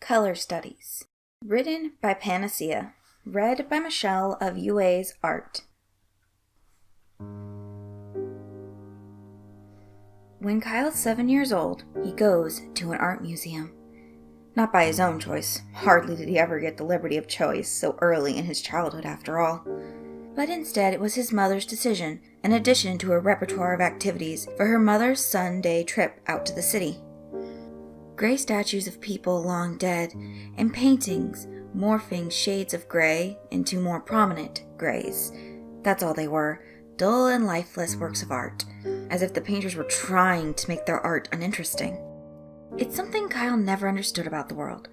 Color Studies. Written by Panacea. Read by Michelle of UAs-Art. When Kyle's 7 years old, he goes to an art museum. Not by his own choice. Hardly did he ever get the liberty of choice so early in his childhood after all. But instead it was his mother's decision, an addition to her repertoire of activities for her mother's Sunday trip out to the city. Gray statues of people long dead, and paintings morphing shades of gray into more prominent grays. That's all they were, dull and lifeless works of art, as if the painters were trying to make their art uninteresting. It's something Kyle never understood about the world,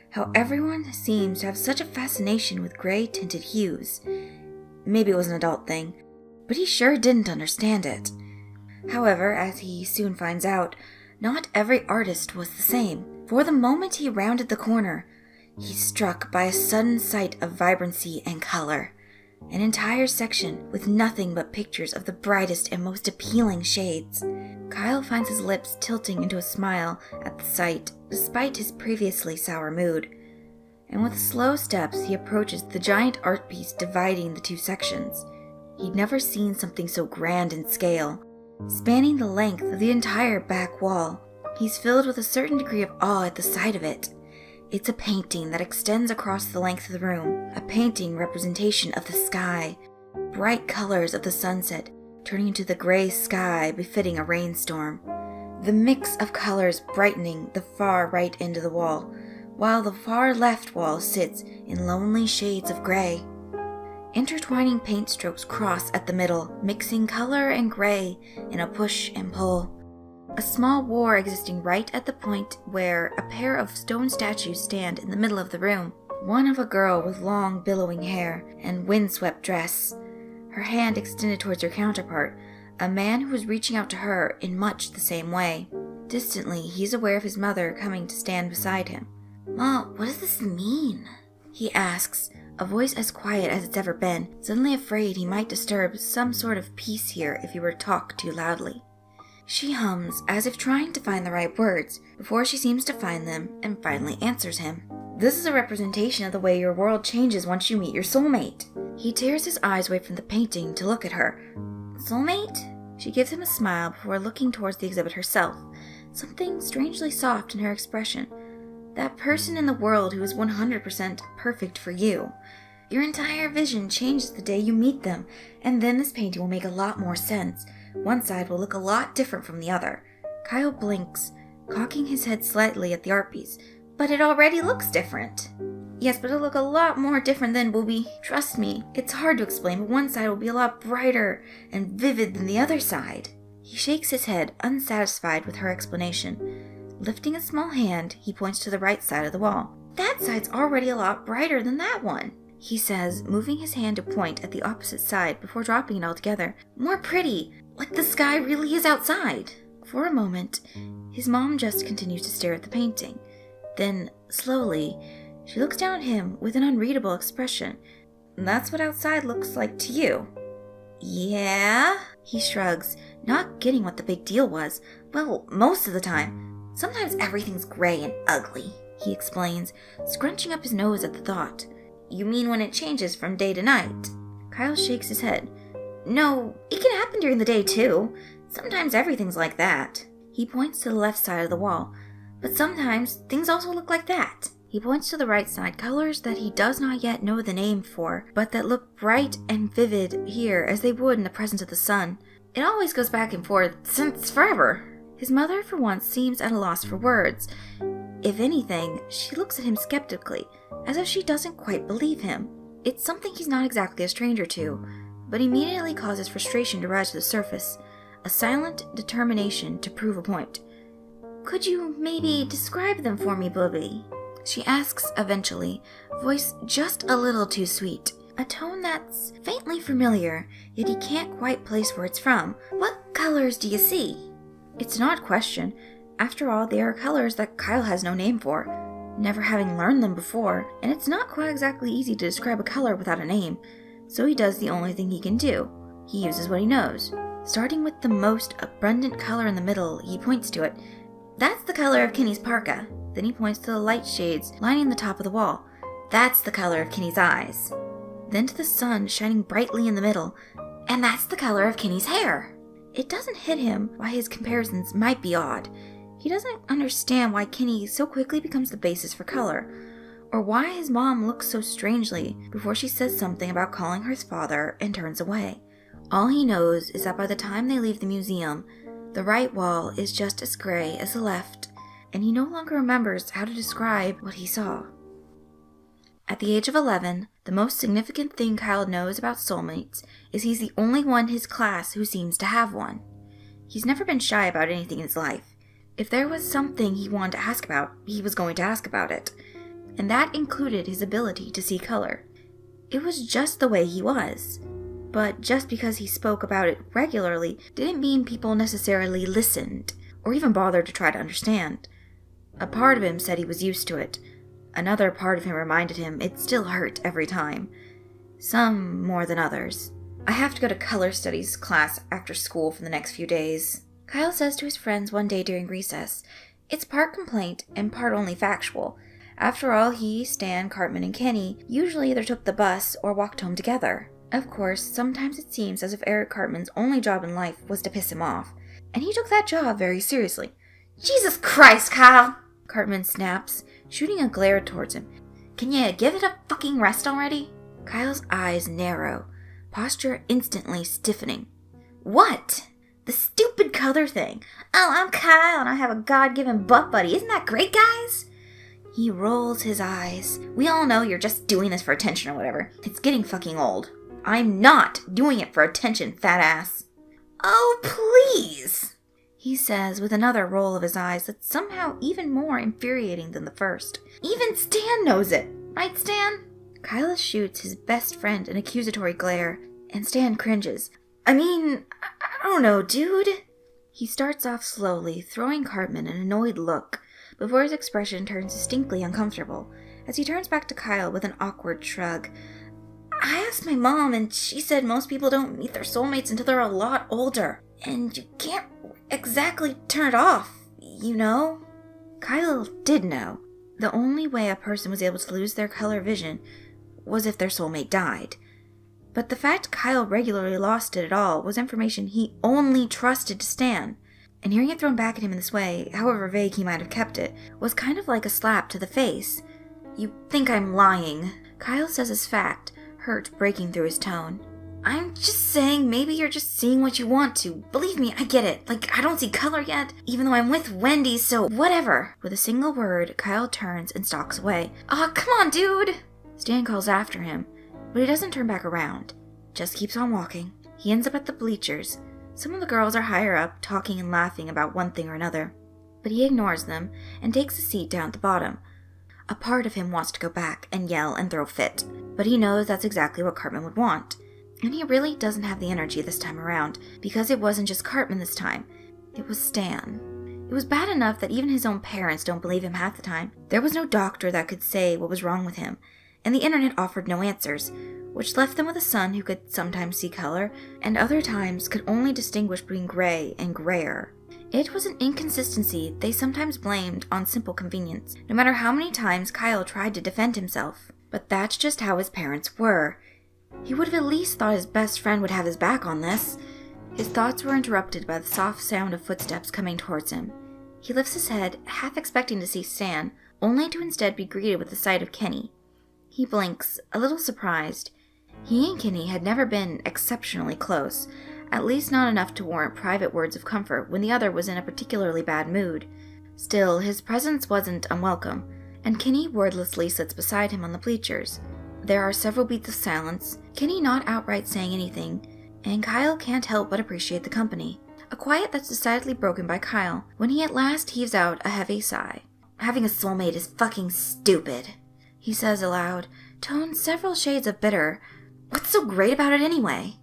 how everyone seems to have such a fascination with gray-tinted hues. Maybe it was an adult thing, but he sure didn't understand it. However, as he soon finds out, not every artist was the same. For the moment he rounded the corner, he's struck by a sudden sight of vibrancy and color. An entire section with nothing but pictures of the brightest and most appealing shades. Kyle finds his lips tilting into a smile at the sight, despite his previously sour mood. And with slow steps he approaches the giant art piece dividing the two sections. He'd never seen something so grand in scale. Spanning the length of the entire back wall, he's filled with a certain degree of awe at the sight of it. It's a painting that extends across the length of the room, a painting representation of the sky, bright colors of the sunset turning into the gray sky befitting a rainstorm, the mix of colors brightening the far right end of the wall, while the far left wall sits in lonely shades of gray. Intertwining paint strokes cross at the middle, mixing color and gray in a push and pull. A small war existing right at the point where a pair of stone statues stand in the middle of the room. One of a girl with long billowing hair and windswept dress, her hand extended towards her counterpart, a man who is reaching out to her in much the same way. Distantly, he's aware of his mother coming to stand beside him. "Ma, what does this mean?" he asks, a voice as quiet as it's ever been, suddenly afraid he might disturb some sort of peace here if he were to talk too loudly. She hums, as if trying to find the right words, before she seems to find them, and finally answers him. "This is a representation of the way your world changes once you meet your soulmate." He tears his eyes away from the painting to look at her. "Soulmate?" She gives him a smile before looking towards the exhibit herself, something strangely soft in her expression. That person in the world who is 100% perfect for you. Your entire vision changes the day you meet them, and then this painting will make a lot more sense. One side will look a lot different from the other. Kyle blinks, cocking his head slightly at the art piece. "But it already looks different." "Yes, but it'll look a lot more different than will be. Trust me, it's hard to explain, but one side will be a lot brighter and vivid than the other side." He shakes his head, unsatisfied with her explanation. Lifting a small hand, he points to the right side of the wall. "That side's already a lot brighter than that one," he says, moving his hand to point at the opposite side before dropping it altogether. "More pretty, like the sky really is outside." For a moment, his mom just continues to stare at the painting. Then, slowly, she looks down at him with an unreadable expression. "That's what outside looks like to you." "Yeah?" He shrugs, not getting what the big deal was. "Well, most of the time. Sometimes everything's gray and ugly," he explains, scrunching up his nose at the thought. "You mean when it changes from day to night?" Kyle shakes his head. "No, it can happen during the day too. Sometimes everything's like that." He points to the left side of the wall. "But sometimes things also look like that." He points to the right side, colors that he does not yet know the name for, but that look bright and vivid here as they would in the presence of the sun. "It always goes back and forth since forever." His mother, for once, seems at a loss for words. If anything, she looks at him skeptically, as if she doesn't quite believe him. It's something he's not exactly a stranger to, but immediately causes frustration to rise to the surface, a silent determination to prove a point. "Could you maybe describe them for me, Bubby?" she asks eventually, voice just a little too sweet. A tone that's faintly familiar, yet he can't quite place where it's from. "What colors do you see?" It's an odd question. After all, they are colors that Kyle has no name for, never having learned them before, and it's not quite exactly easy to describe a color without a name, so he does the only thing he can do. He uses what he knows. Starting with the most abundant color in the middle, he points to it. "That's the color of Kenny's parka." Then he points to the light shades lining the top of the wall. That's the color of Kenny's eyes. Then to the sun shining brightly in the middle, and that's the color of Kenny's hair. It doesn't hit him why his comparisons might be odd. He doesn't understand why Kenny so quickly becomes the basis for color, or why his mom looks so strangely before she says something about calling her his father and turns away. All he knows is that by the time they leave the museum, the right wall is just as gray as the left, and he no longer remembers how to describe what he saw. At the age of 11, the most significant thing Kyle knows about soulmates is he's the only one in his class who seems to have one. He's never been shy about anything in his life. If there was something he wanted to ask about, he was going to ask about it. And that included his ability to see color. It was just the way he was. But just because he spoke about it regularly didn't mean people necessarily listened, or even bothered to try to understand. A part of him said he was used to it. Another part of him reminded him it still hurt every time. Some more than others. I have to go to color studies class after school for the next few days. Kyle says to his friends one day during recess. It's part complaint and part only factual. After all, he, Stan, Cartman, and Kenny usually either took the bus or walked home together. Of course, sometimes it seems as if Eric Cartman's only job in life was to piss him off. And he took that job very seriously. Jesus Christ, Kyle! Cartman snaps, shooting a glare towards him. Can you give it a fucking rest already? Kyle's eyes narrow, posture instantly stiffening. What? The stupid color thing. Oh, I'm Kyle and I have a God-given butt buddy. Isn't that great, guys? He rolls his eyes. We all know you're just doing this for attention or whatever. It's getting fucking old. I'm not doing it for attention, fat ass. Oh, please, he says with another roll of his eyes that's somehow even more infuriating than the first. Even Stan knows it. Right, Stan? Kyle shoots his best friend an accusatory glare, and Stan cringes. I don't know, dude. He starts off slowly, throwing Cartman an annoyed look, before his expression turns distinctly uncomfortable, as he turns back to Kyle with an awkward shrug. I asked my mom, and she said most people don't meet their soulmates until they're a lot older, and you can't exactly turn it off, you know? Kyle did know. The only way a person was able to lose their color vision was if their soulmate died. But the fact Kyle regularly lost it at all was information he only trusted to Stan, and hearing it thrown back at him in this way, however vague he might have kept it, was kind of like a slap to the face. You think I'm lying, Kyle says as fact, hurt breaking through his tone. I'm just saying maybe you're just seeing what you want to. Believe me, I get it. I don't see color yet, even though I'm with Wendy, so whatever. With a single word, Kyle turns and stalks away. Aw, come on, dude! Stan calls after him, but he doesn't turn back around. Just keeps on walking. He ends up at the bleachers. Some of the girls are higher up, talking and laughing about one thing or another. But he ignores them and takes a seat down at the bottom. A part of him wants to go back and yell and throw a fit, but he knows that's exactly what Cartman would want. And he really doesn't have the energy this time around, because it wasn't just Cartman this time. It was Stan. It was bad enough that even his own parents don't believe him half the time. There was no doctor that could say what was wrong with him, and the internet offered no answers, which left them with a son who could sometimes see color, and other times could only distinguish between gray and grayer. It was an inconsistency they sometimes blamed on simple convenience, no matter how many times Kyle tried to defend himself. But that's just how his parents were. He would have at least thought his best friend would have his back on this. His thoughts were interrupted by the soft sound of footsteps coming towards him. He lifts his head, half expecting to see Stan, only to instead be greeted with the sight of Kenny. He blinks, a little surprised. He and Kenny had never been exceptionally close, at least not enough to warrant private words of comfort when the other was in a particularly bad mood. Still, his presence wasn't unwelcome, and Kenny wordlessly sits beside him on the bleachers. There are several beats of silence, Kenny not outright saying anything, and Kyle can't help but appreciate the company. A quiet that's decidedly broken by Kyle when he at last heaves out a heavy sigh. Having a soulmate is fucking stupid, he says aloud, tone several shades of bitter. What's so great about it anyway?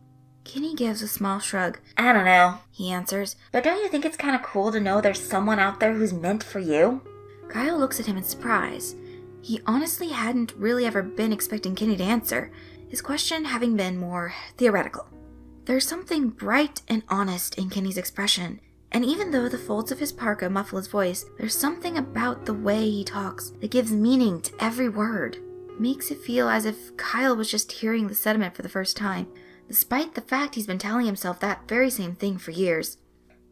Kenny gives a small shrug. I don't know, he answers, but don't you think it's kind of cool to know there's someone out there who's meant for you? Kyle looks at him in surprise. He honestly hadn't really ever been expecting Kenny to answer, his question having been more theoretical. There's something bright and honest in Kenny's expression, And even though the folds of his parka muffle his voice, there's something about the way he talks that gives meaning to every word. Makes it feel as if Kyle was just hearing the sentiment for the first time, despite the fact he's been telling himself that very same thing for years.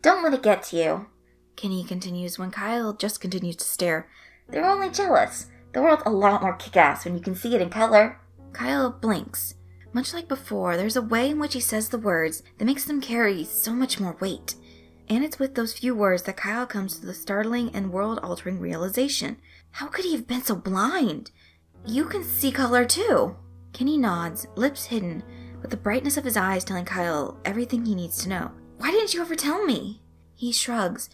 Don't let it get to you, Kenny continues when Kyle just continues to stare. They're only jealous. The world's a lot more kick-ass when you can see it in color. Kyle blinks. Much like before, there's a way in which he says the words that makes them carry so much more weight. And it's with those few words that Kyle comes to the startling and world-altering realization. How could he have been so blind? You can see color too. Kenny nods, lips hidden, with the brightness of his eyes telling Kyle everything he needs to know. Why didn't you ever tell me? He shrugs.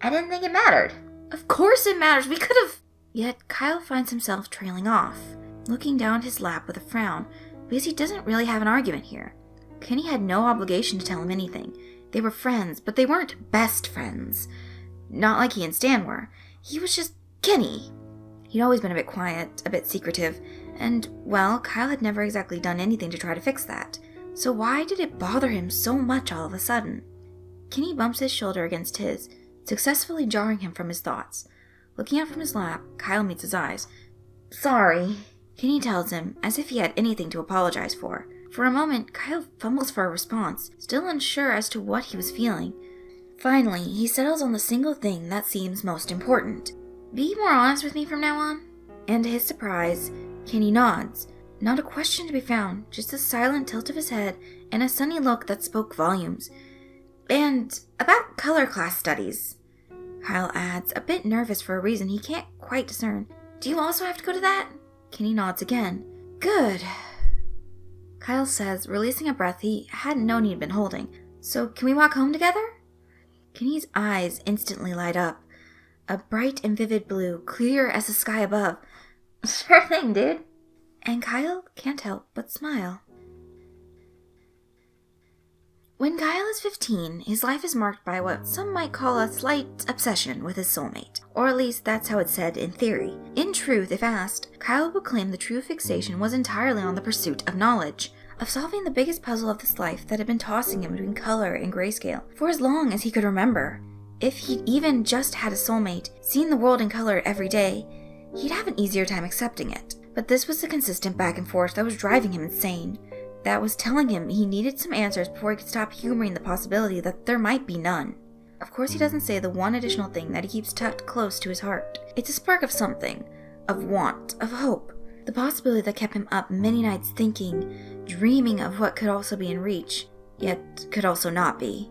I didn't think it mattered. Of course it matters. We could have... Yet Kyle finds himself trailing off, looking down his lap with a frown, because he doesn't really have an argument here. Kenny had no obligation to tell him anything. They were friends, but they weren't best friends. Not like he and Stan were. He was just Kenny. He'd always been a bit quiet, a bit secretive, and, well, Kyle had never exactly done anything to try to fix that. So why did it bother him so much all of a sudden? Kenny bumps his shoulder against his, successfully jarring him from his thoughts. Looking up from his lap, Kyle meets his eyes. Sorry, Kenny tells him, as if he had anything to apologize for. For a moment, Kyle fumbles for a response, still unsure as to what he was feeling. Finally, he settles on the single thing that seems most important. Be more honest with me from now on? And to his surprise, Kenny nods. Not a question to be found, just a silent tilt of his head and a sunny look that spoke volumes. And about color class studies, Kyle adds, a bit nervous for a reason he can't quite discern. Do you also have to go to that? Kenny nods again. Good. Kyle says, releasing a breath he hadn't known he'd been holding. So can we walk home together? Kenny's eyes instantly light up. A bright and vivid blue, clear as the sky above. Sure thing, dude. And Kyle can't help but smile. When Kyle is 15, his life is marked by what some might call a slight obsession with his soulmate. Or at least that's how it's said in theory. In truth, if asked, Kyle would claim the true fixation was entirely on the pursuit of knowledge, of solving the biggest puzzle of this life that had been tossing him between color and grayscale for as long as he could remember. If he'd even just had a soulmate, seen the world in color every day, he'd have an easier time accepting it. But this was the consistent back and forth that was driving him insane. That was telling him he needed some answers before he could stop humoring the possibility that there might be none. Of course he doesn't say the one additional thing that he keeps tucked close to his heart. It's a spark of something, of want, of hope. The possibility that kept him up many nights thinking, dreaming of what could also be in reach, yet could also not be.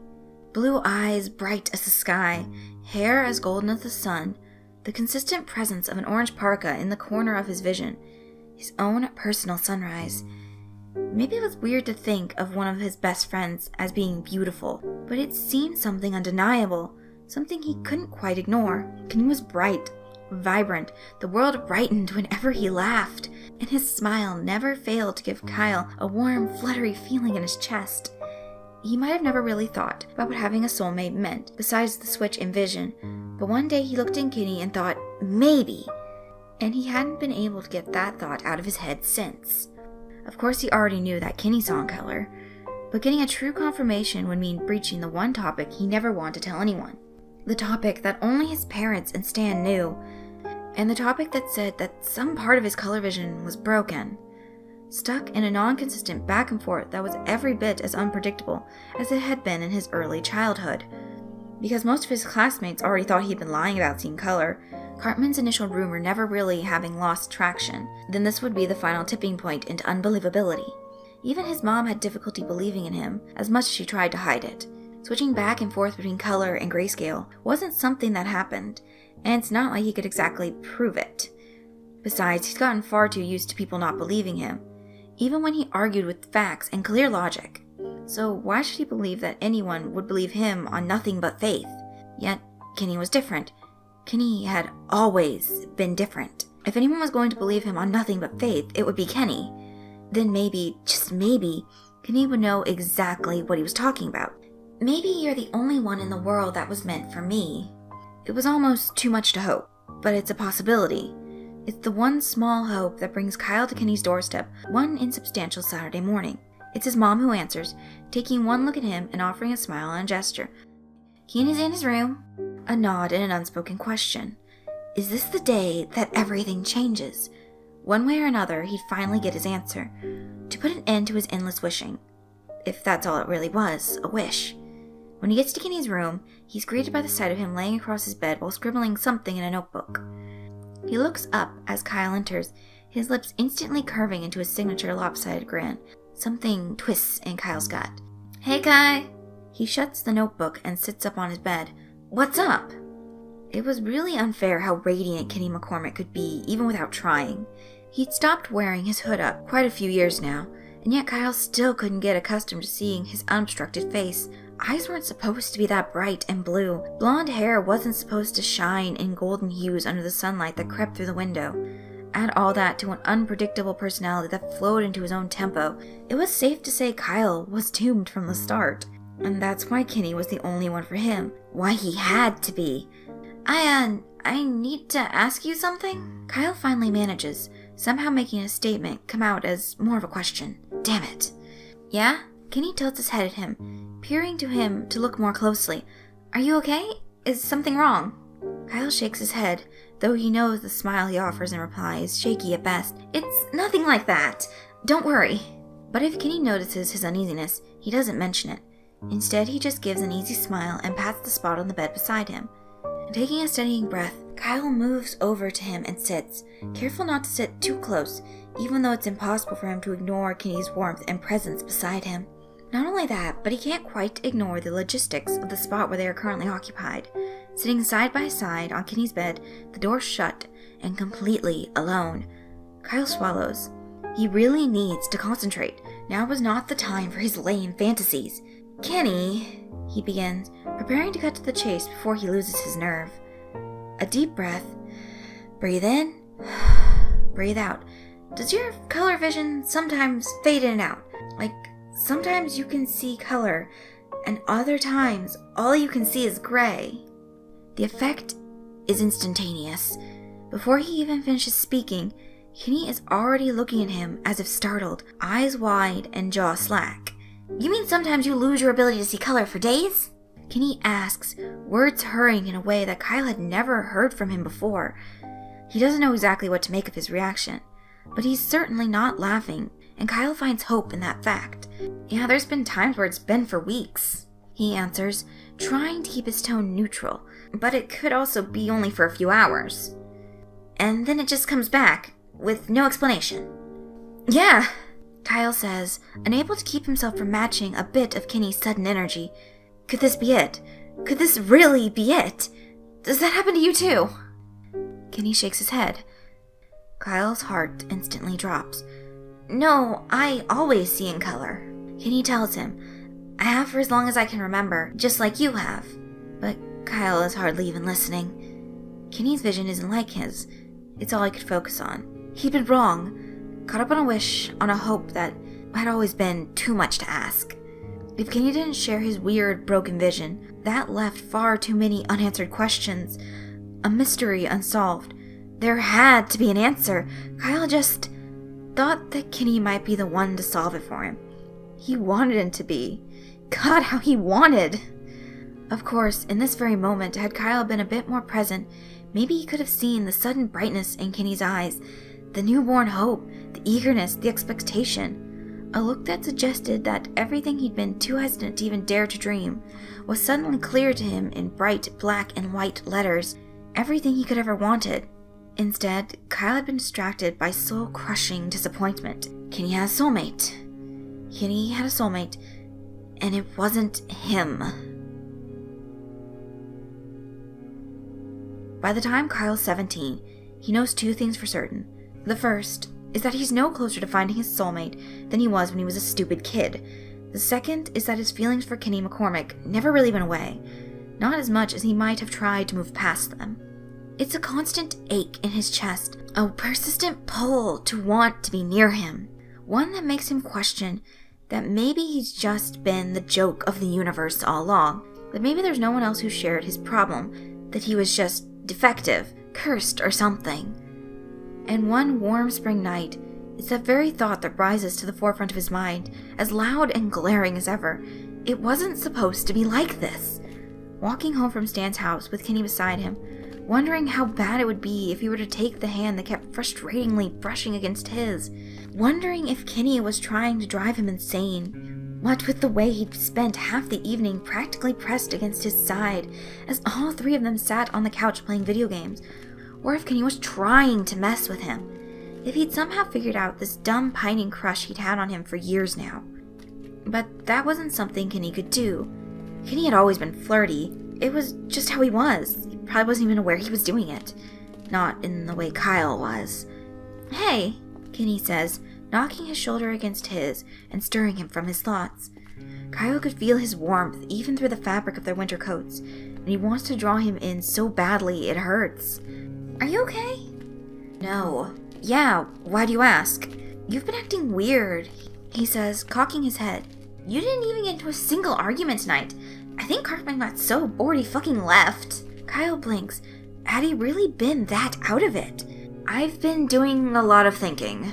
Blue eyes bright as the sky, hair as golden as the sun, the consistent presence of an orange parka in the corner of his vision, his own personal sunrise. Maybe it was weird to think of one of his best friends as being beautiful, but it seemed something undeniable, something he couldn't quite ignore. Kenny was bright, vibrant, the world brightened whenever he laughed, and his smile never failed to give Kyle a warm, fluttery feeling in his chest. He might have never really thought about what having a soulmate meant, besides the switch in vision, but one day he looked in Kenny and thought, maybe, and he hadn't been able to get that thought out of his head since. Of course he already knew that Kenny saw in color, but getting a true confirmation would mean breaching the one topic he never wanted to tell anyone. The topic that only his parents and Stan knew, and the topic that said that some part of his color vision was broken, stuck in a non-consistent back and forth that was every bit as unpredictable as it had been in his early childhood. Because most of his classmates already thought he'd been lying about seeing color, Cartman's initial rumor never really having lost traction, then this would be the final tipping point into unbelievability. Even his mom had difficulty believing in him, as much as she tried to hide it. Switching back and forth between color and grayscale wasn't something that happened, and it's not like he could exactly prove it. Besides, he's gotten far too used to people not believing him, even when he argued with facts and clear logic. So why should he believe that anyone would believe him on nothing but faith? Yet, Kenny was different. Kenny had always been different. If anyone was going to believe him on nothing but faith, it would be Kenny. Then maybe, just maybe, Kenny would know exactly what he was talking about. Maybe you're the only one in the world that was meant for me. It was almost too much to hope, but it's a possibility. It's the one small hope that brings Kyle to Kenny's doorstep one insubstantial Saturday morning. It's his mom who answers, taking one look at him and offering a smile and a gesture. Kenny's in his room. A nod and an unspoken question. Is this the day that everything changes? One way or another, he'd finally get his answer. To put an end to his endless wishing. If that's all it really was, a wish. When he gets to Kenny's room, he's greeted by the sight of him laying across his bed while scribbling something in a notebook. He looks up as Kyle enters, his lips instantly curving into his signature lopsided grin. Something twists in Kyle's gut. Hey, Kai! He shuts the notebook and sits up on his bed. What's up? It was really unfair how radiant Kenny McCormick could be, even without trying. He'd stopped wearing his hood up quite a few years now, and yet Kyle still couldn't get accustomed to seeing his unobstructed face. Eyes weren't supposed to be that bright and blue. Blonde hair wasn't supposed to shine in golden hues under the sunlight that crept through the window. Add all that to an unpredictable personality that flowed into his own tempo. It was safe to say Kyle was doomed from the start. And that's why Kenny was the only one for him. Why he had to be. I need to ask you something? Kyle finally manages, somehow making a statement come out as more of a question. Damn it. Yeah? Kenny tilts his head at him, peering to him to look more closely. Are you okay? Is something wrong? Kyle shakes his head, though he knows the smile he offers in reply is shaky at best. It's nothing like that. Don't worry. But if Kenny notices his uneasiness, he doesn't mention it. Instead, he just gives an easy smile and pats the spot on the bed beside him. Taking a steadying breath, Kyle moves over to him and sits, careful not to sit too close, even though it's impossible for him to ignore Kenny's warmth and presence beside him. Not only that, but he can't quite ignore the logistics of the spot where they are currently occupied. Sitting side by side on Kenny's bed, the door shut, and completely alone. Kyle swallows. He really needs to concentrate. Now was not the time for his lame fantasies. Kenny, he begins, preparing to cut to the chase before he loses his nerve. A deep breath. Breathe in. Breathe out. Does your color vision sometimes fade in and out? Like, sometimes you can see color, and other times all you can see is gray. The effect is instantaneous. Before he even finishes speaking, Kenny is already looking at him as if startled, eyes wide and jaw slack. You mean sometimes you lose your ability to see color for days? Kenny asks, words hurrying in a way that Kyle had never heard from him before. He doesn't know exactly what to make of his reaction, but he's certainly not laughing, and Kyle finds hope in that fact. Yeah, there's been times where it's been for weeks, he answers, trying to keep his tone neutral, but it could also be only for a few hours. And then it just comes back, with no explanation. Yeah, Kyle says, unable to keep himself from matching a bit of Kenny's sudden energy. Could this be it? Could this really be it? Does that happen to you too? Kenny shakes his head. Kyle's heart instantly drops. No, I always see in color. Kenny tells him, I have for as long as I can remember, just like you have. But Kyle is hardly even listening. Kenny's vision isn't like his. It's all he could focus on. He'd been wrong, caught up on a wish, on a hope that had always been too much to ask. If Kenny didn't share his weird, broken vision, that left far too many unanswered questions. A mystery unsolved. There had to be an answer. Kyle just thought that Kenny might be the one to solve it for him. He wanted him to be. God, how he wanted! Of course, in this very moment, had Kyle been a bit more present, maybe he could have seen the sudden brightness in Kenny's eyes, the newborn hope, the eagerness, the expectation. A look that suggested that everything he'd been too hesitant to even dare to dream was suddenly clear to him in bright black and white letters, everything he could ever wanted. Instead, Kyle had been distracted by soul-crushing disappointment. Kenny had a soulmate. Kenny had a soulmate, and it wasn't him. By the time Kyle's 17, he knows two things for certain. The first is that he's no closer to finding his soulmate than he was when he was a stupid kid. The second is that his feelings for Kenny McCormick never really went away, not as much as he might have tried to move past them. It's a constant ache in his chest, a persistent pull to want to be near him, one that makes him question that maybe he's just been the joke of the universe all along, that maybe there's no one else who shared his problem, that he was just defective, cursed, or something. And one warm spring night, it's that very thought that rises to the forefront of his mind, as loud and glaring as ever. It wasn't supposed to be like this. walking home from Stan's house with Kenny beside him, wondering how bad it would be if he were to take the hand that kept frustratingly brushing against his, wondering if Kenny was trying to drive him insane, what with the way he'd spent half the evening practically pressed against his side as all three of them sat on the couch playing video games, or if Kenny was trying to mess with him, if he'd somehow figured out this dumb pining crush he'd had on him for years now. But that wasn't something Kenny could do. Kenny had always been flirty. It was just how he was. He probably wasn't even aware he was doing it. Not in the way Kyle was. "Hey," Kenny says, knocking his shoulder against his and stirring him from his thoughts. Kyle could feel his warmth even through the fabric of their winter coats, and he wants to draw him in so badly it hurts. "Are you okay?" "No." "Yeah, why do you ask?" "You've been acting weird," he says, cocking his head. "You didn't even get into a single argument tonight. I think Cartman got so bored he fucking left." Kyle blinks. Had he really been that out of it? "I've been doing a lot of thinking,"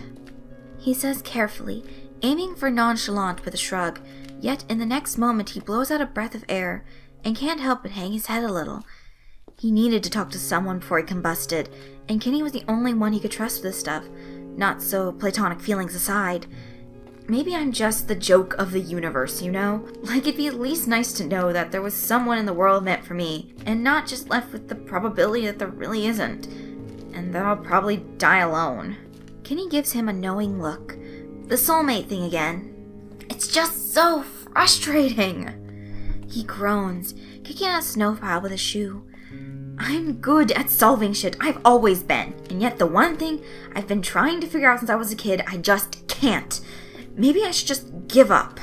he says carefully, aiming for nonchalant with a shrug, yet in the next moment he blows out a breath of air and can't help but hang his head a little. He needed to talk to someone before he combusted, and Kenny was the only one he could trust with this stuff, not so platonic feelings aside. Maybe I'm just the joke of the universe, you know? Like, it'd be at least nice to know that there was someone in the world meant for me, and not just left with the probability that there really isn't, and that I'll probably die alone. Kenny gives him a knowing look. The soulmate thing again. It's just so frustrating. He groans, kicking out a snow pile with a shoe. I'm good at solving shit. I've always been. And yet the one thing I've been trying to figure out since I was a kid, I just can't. Maybe I should just give up.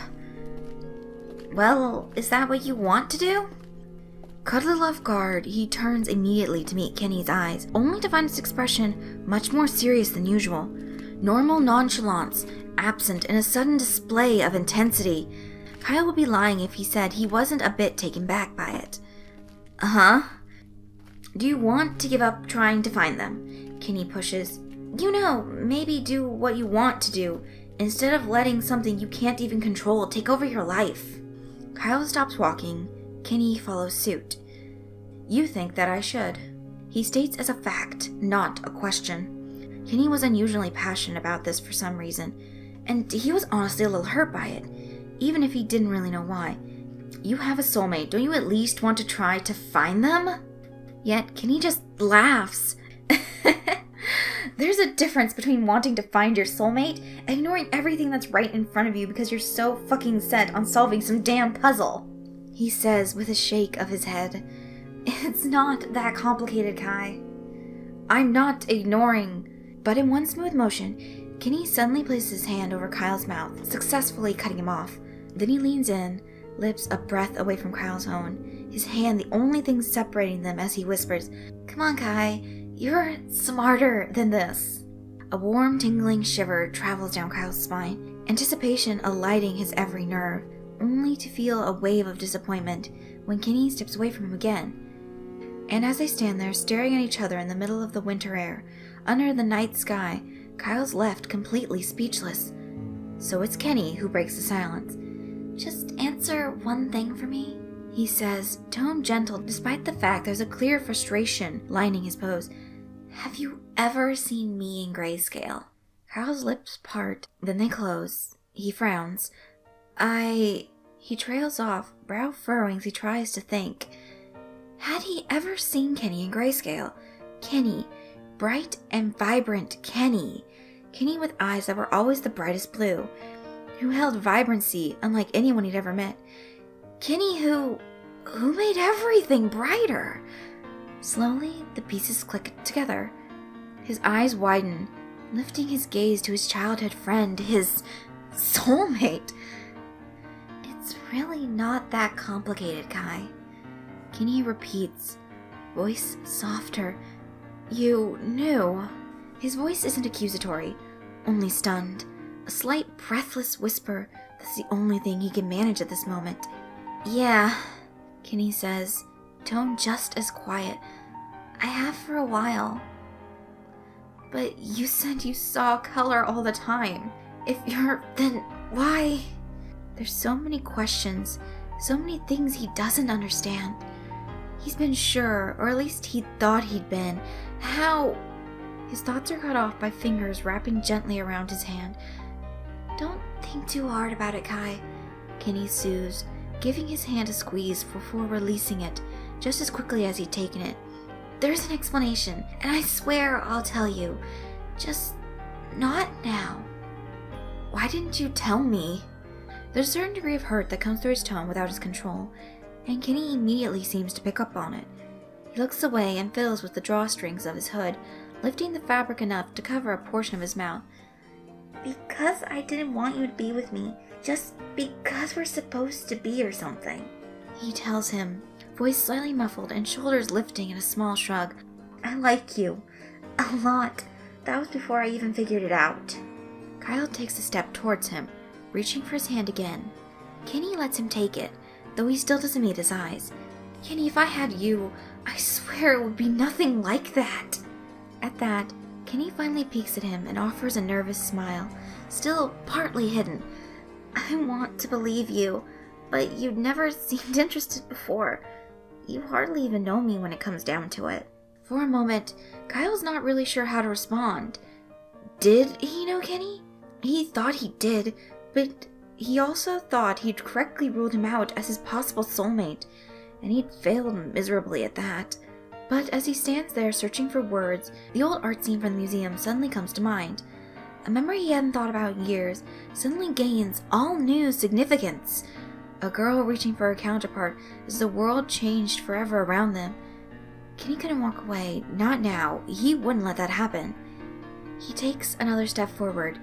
Well, is that what you want to do? Caught a little off guard, he turns immediately to meet Kenny's eyes, only to find its expression much more serious than usual. Normal nonchalance, absent in a sudden display of intensity. Kyle would be lying if he said he wasn't a bit taken back by it. Uh-huh. Do you want to give up trying to find them? Kenny pushes. You know, maybe do what you want to do, instead of letting something you can't even control take over your life. Kyle stops walking. Kenny follows suit. You think that I should. He states as a fact, not a question. Kenny was unusually passionate about this for some reason, and he was honestly a little hurt by it, even if he didn't really know why. You have a soulmate, don't you at least want to try to find them? Yet Kenny just laughs. There's a difference between wanting to find your soulmate and ignoring everything that's right in front of you because you're so fucking set on solving some damn puzzle. He says with a shake of his head. It's not that complicated, Kai. I'm not ignoring. But in one smooth motion, Kenny suddenly places his hand over Kyle's mouth, successfully cutting him off. Then he leans in, lips a breath away from Kyle's own, his hand the only thing separating them as he whispers, Come on, Kai, you're smarter than this. A warm, tingling shiver travels down Kyle's spine, anticipation alighting his every nerve, only to feel a wave of disappointment when Kenny steps away from him again. And as they stand there staring at each other in the middle of the winter air, under the night sky, Kyle's left completely speechless. So it's Kenny who breaks the silence. Just answer one thing for me, he says, tone gentle despite the fact there's a clear frustration lining his pose. Have you ever seen me in grayscale? Kyle's lips part, then they close. He frowns. He trails off, brow furrowing as he tries to think. Had he ever seen Kenny in grayscale? Kenny, bright and vibrant Kenny. Kenny with eyes that were always the brightest blue, who held vibrancy unlike anyone he'd ever met. Kenny who made everything brighter. Slowly, the pieces click together. His eyes widen, lifting his gaze to his childhood friend, his soulmate. It's really not that complicated, Kai. Kenny repeats, voice softer. You knew. His voice isn't accusatory, only stunned. A slight breathless whisper that's the only thing he can manage at this moment. Yeah, Kenny says, tone just as quiet. I have for a while. But you said you saw color all the time. If you're, then why? There's so many questions, so many things he doesn't understand. He's been sure, or at least he thought he'd been. How? His thoughts are cut off by fingers wrapping gently around his hand. Don't think too hard about it, Kai, Kenny soothes, giving his hand a squeeze before releasing it just as quickly as he'd taken it. There's an explanation, and I swear I'll tell you. Just not now. Why didn't you tell me? There's a certain degree of hurt that comes through his tone without his control, and Kenny immediately seems to pick up on it. He looks away and fiddles with the drawstrings of his hood, lifting the fabric enough to cover a portion of his mouth. Because I didn't want you to be with me. Just because we're supposed to be or something. He tells him, voice slightly muffled and shoulders lifting in a small shrug. I like you. A lot. That was before I even figured it out. Kyle takes a step towards him, reaching for his hand again. Kenny lets him take it, though he still doesn't meet his eyes. Kenny, if I had you, I swear it would be nothing like that. At that, Kenny finally peeks at him and offers a nervous smile, still partly hidden. I want to believe you, but you'd never seemed interested before. You hardly even know me when it comes down to it. For a moment, Kyle's not really sure how to respond. Did he know Kenny? He thought he did, but he also thought he'd correctly ruled him out as his possible soulmate, and he'd failed miserably at that. But as he stands there searching for words, the old art scene from the museum suddenly comes to mind. A memory he hadn't thought about in years suddenly gains all new significance. A girl reaching for her counterpart as the world changed forever around them. Kenny couldn't walk away. Not now. He wouldn't let that happen. He takes another step forward,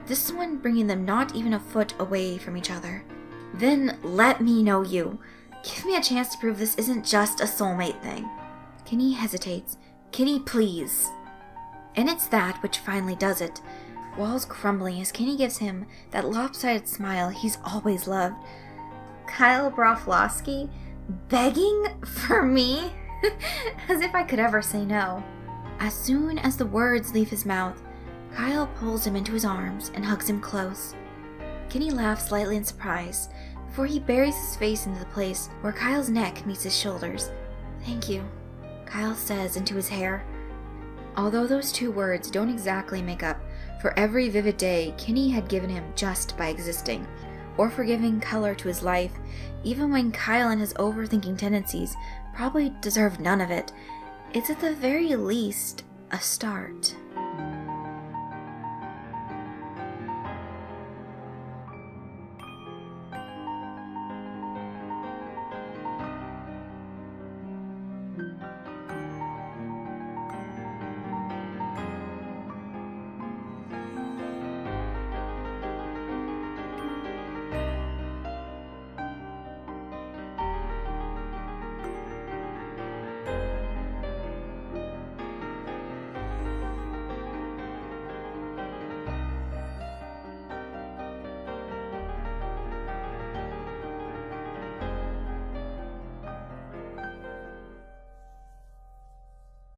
this one bringing them not even a foot away from each other. Then let me know you. Give me a chance to prove this isn't just a soulmate thing. Kenny hesitates. Kenny, please. And it's that which finally does it. Walls crumbling as Kenny gives him that lopsided smile he's always loved. Kyle Broflovsky begging for me? As if I could ever say no. As soon as the words leave his mouth, Kyle pulls him into his arms and hugs him close. Kenny laughs slightly in surprise before he buries his face into the place where Kyle's neck meets his shoulders. Thank you, Kyle says into his hair. Although those two words don't exactly make up for every vivid day Kenny had given him just by existing, or for giving color to his life, even when Kyle and his overthinking tendencies probably deserved none of it, it's at the very least a start.